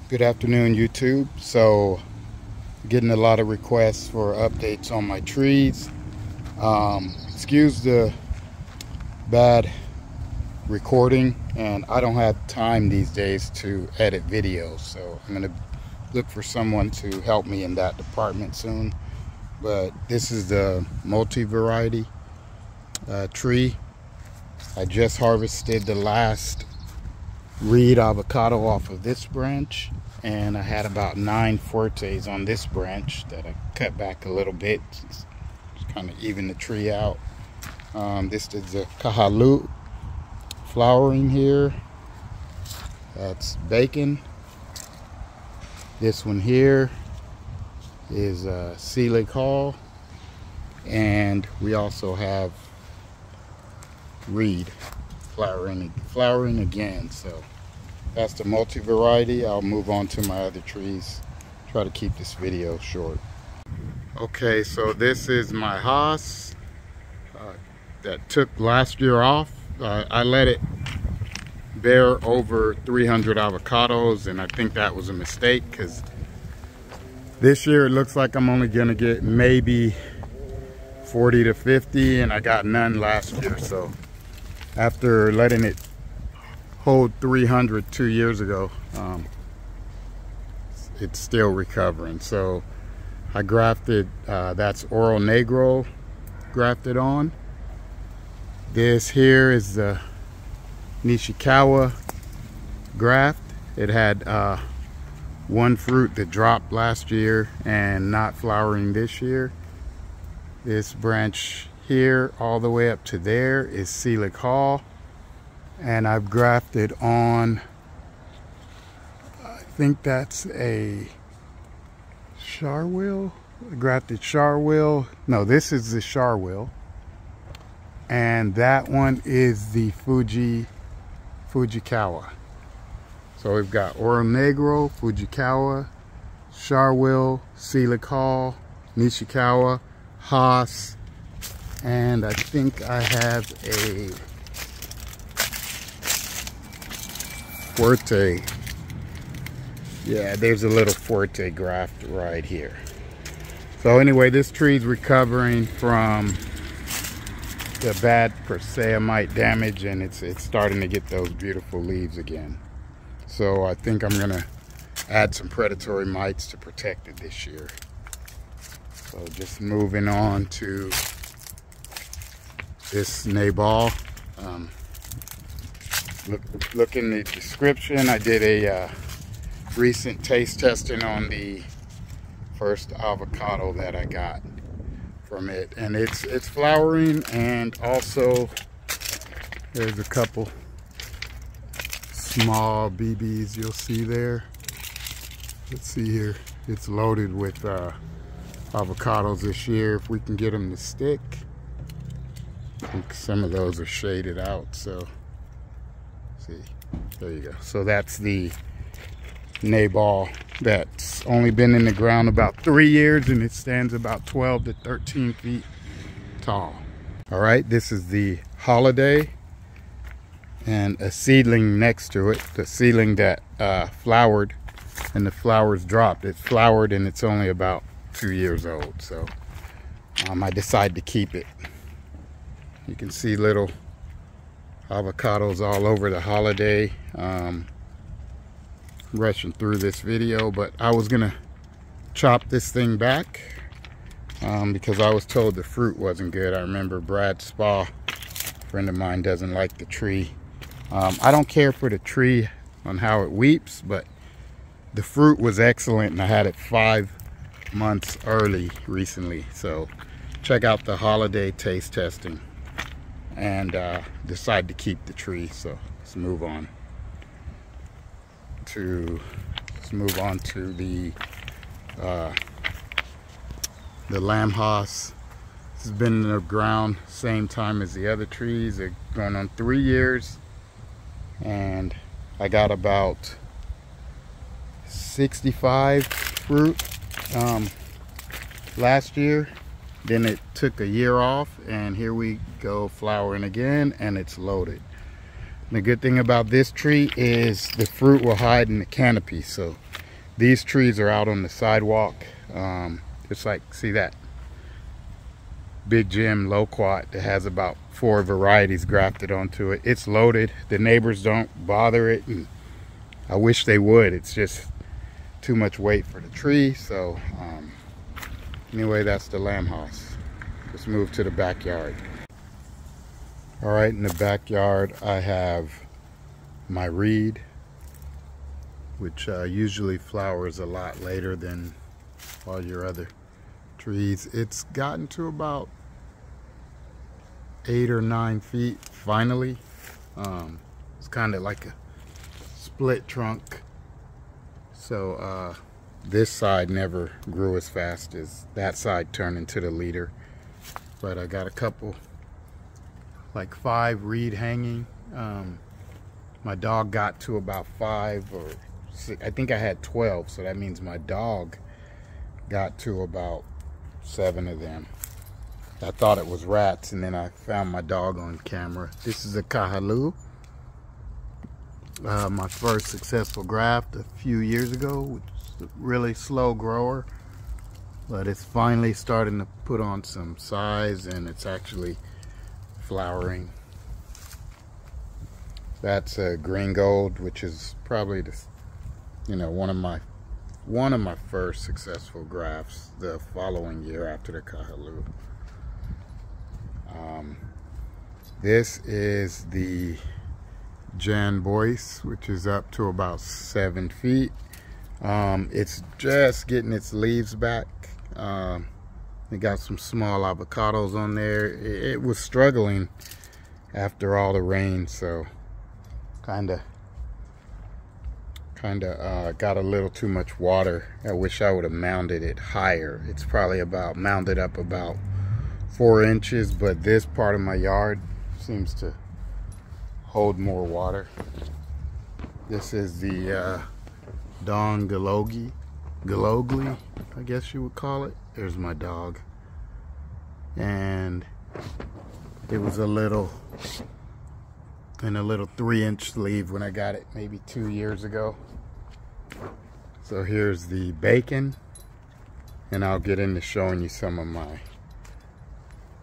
Good afternoon, YouTube. So getting a lot of requests for updates on my trees. Excuse the bad recording, and I don't have time these days to edit videos, so I'm gonna look for someone to help me in that department soon. But this is the multi-variety tree. I just harvested the last reed avocado off of this branch, and I had about 9 fortes on this branch that I cut back a little bit just kind of even the tree out. This is the kahalu flowering here. That's bacon. This one here is sea lake hall, and we also have reed flowering again. So that's the multi-variety. I'll move on to my other trees. Try to keep this video short. Okay, so this is my Haas that took last year off. I let it bear over 300 avocados, and I think that was a mistake, because this year it looks like I'm only gonna get maybe 40 to 50, and I got none last year. So after letting it hold 300 2 years ago, it's still recovering. So I grafted, that's Oro Negro grafted on. This here is the Nishikawa graft. It had one fruit that dropped last year and not flowering this year. This branch here all the way up to there is sea lake hall, and I've grafted on, I think that's a Charwil. I grafted Charwil. No, this is the Charwil, and that one is the Fujikawa. So we've got Oro Negro, Fujikawa, Charwil, sea lake hall, Nishikawa, Haas, and I think I have a Forte. Yeah, there's a little Forte graft right here. So anyway, this tree's recovering from the bad Perseamite damage, and it's starting to get those beautiful leaves again. So I think I'm gonna add some predatory mites to protect it this year. So just moving on to this nabal. Look in the description. I did a recent taste testing on the first avocado that I got from it, and it's flowering, and also there's a couple small BBs you'll see there. Let's see here. It's loaded with avocados this year, if we can get them to stick. I think some of those are shaded out, so see, there you go. So that's the nabal that's only been in the ground about 3 years, and it stands about 12 to 13 feet tall. All right, this is the holiday, and a seedling next to it, the seedling that flowered and the flowers dropped. It flowered, and it's only about 2 years old. So I decided to keep it. You can see little avocados all over the holiday. Rushing through this video, but I was gonna chop this thing back because I was told the fruit wasn't good. I remember Brad Spa, a friend of mine, doesn't like the tree. I don't care for the tree on how it weeps, but the fruit was excellent, and I had it 5 months early recently. So check out the holiday taste testing, and decide to keep the tree. So let's move on to the lamb Haas. This has been in the ground same time as the other trees. They're going on 3 years, and I got about 65 fruit last year. Then it took a year off, and here we go flowering again, and it's loaded. The good thing about this tree is the fruit will hide in the canopy, so These trees are out on the sidewalk. It's like, see that big gem loquat that has about 4 varieties grafted onto it. It's loaded. The neighbors don't bother it, and I wish they would. It's just too much weight for the tree. So anyway, that's the lamb house. Let's move to the backyard. All right, in the backyard I have my reed, which usually flowers a lot later than all your other trees. It's gotten to about 8 or 9 feet finally. It's kind of like a split trunk. So this side never grew as fast as that side turned into the leader. But I got a couple, like 5 reed hanging. My dog got to about 5 or 6. I think I had 12, so that means my dog got to about 7 of them. I thought it was rats, and then I found my dog on camera. This is a kahaluu. My first successful graft a few years ago, which is a really slow grower, but it's finally starting to put on some size, and it's actually flowering. That's a green gold, which is probably the, one of my first successful grafts the following year after the kahaluu. This is the Jan Boyce, which is up to about 7 feet. It's just getting its leaves back. It got some small avocados on there. It was struggling after all the rain, so kinda got a little too much water. I wish I would have mounded it higher. It's probably about mounded up about 4 inches, but this part of my yard seems to hold more water. This is the Don Galogli, I guess you would call it. There's my dog. And it was in a little 3-inch sleeve when I got it maybe 2 years ago. So here's the bacon, and I'll get into showing you some of my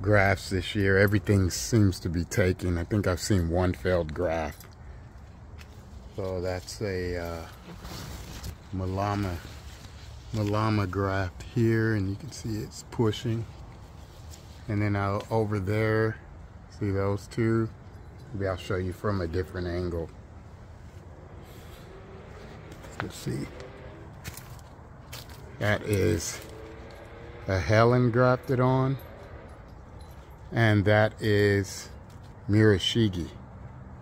grafts this year. Everything seems to be taking. I think I've seen 1 failed graft. So that's a Malama graft here, and you can see it's pushing. And then over there, see those 2? Maybe I'll show you from a different angle. Let's see. That is a Helen grafted on, and that is Mirashigi.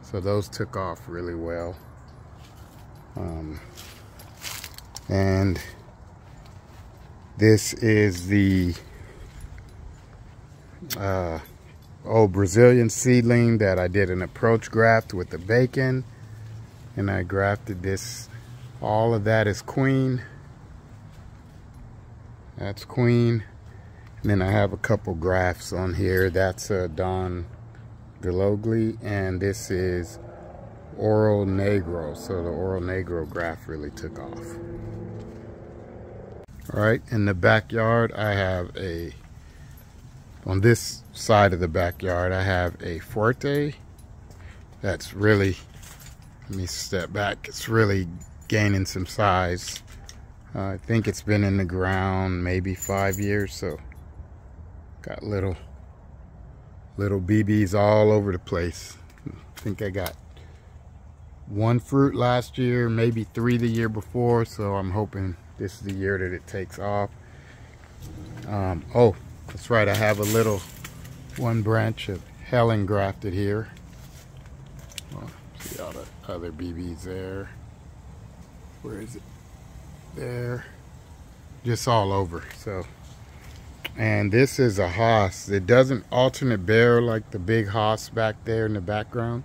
So those took off really well. And this is the Brazilian seedling that I did an approach graft with the bacon, and I grafted this. All of that is queen. That's queen. And then I have a couple grafts on here. That's a Don Galogli, and this is Oro Negro. So the Oro Negro graft really took off. All right, in the backyard, I have on this side of the backyard, I have a Fuerte that's really, let me step back, it's really gaining some size. I think it's been in the ground maybe 5 years, so got little BBs all over the place. I think I got 1 fruit last year, maybe 3 the year before, so I'm hoping this is the year that it takes off. Oh, that's right, I have a little 1 branch of Helen grafted here. Oh, see all the other BBs there. Where is it? There. Just all over. So, and this is a Haas. It doesn't alternate bear like the big Haas back there in the background.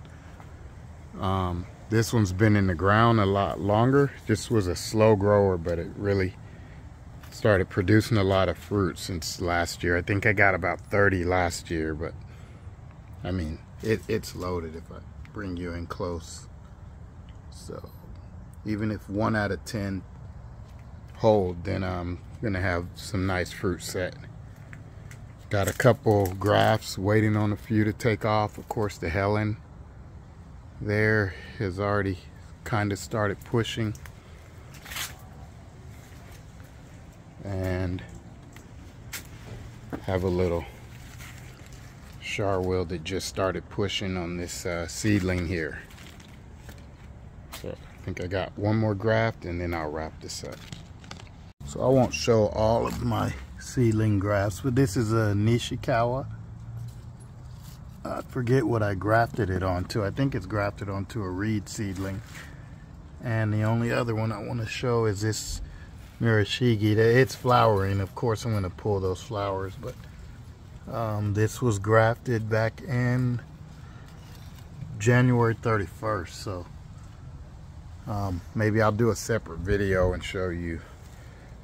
This one's been in the ground a lot longer. This was a slow grower, but it really started producing a lot of fruit since last year. I think I got about 30 last year, but I mean, it's loaded if I bring you in close. So even if 1 out of 10 hold, then I'm gonna have some nice fruit set. Got a couple grafts waiting on a few to take off. Of course, the Helen there has already kind of started pushing, and have a little Charwell that just started pushing on this seedling here. So I think I got one more graft and then I'll wrap this up. So I won't show all of my seedling grafts, but this is a Nishikawa. I forget what I grafted it onto. I think it's grafted onto a reed seedling. And the only other one I want to show is this Murashigi. It's flowering. Of course I'm going to pull those flowers, but this was grafted back in January 31st. So maybe I'll do a separate video and show you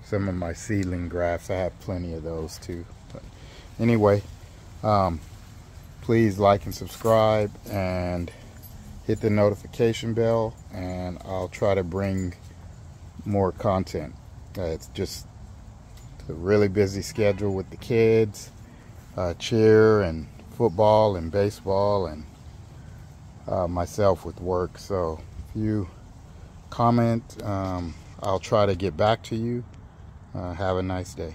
some of my seedling grafts. I have plenty of those too. But anyway, please like and subscribe and hit the notification bell, and I'll try to bring more content. It's just a really busy schedule with the kids, cheer and football and baseball, and myself with work. So if you comment, I'll try to get back to you. Have a nice day.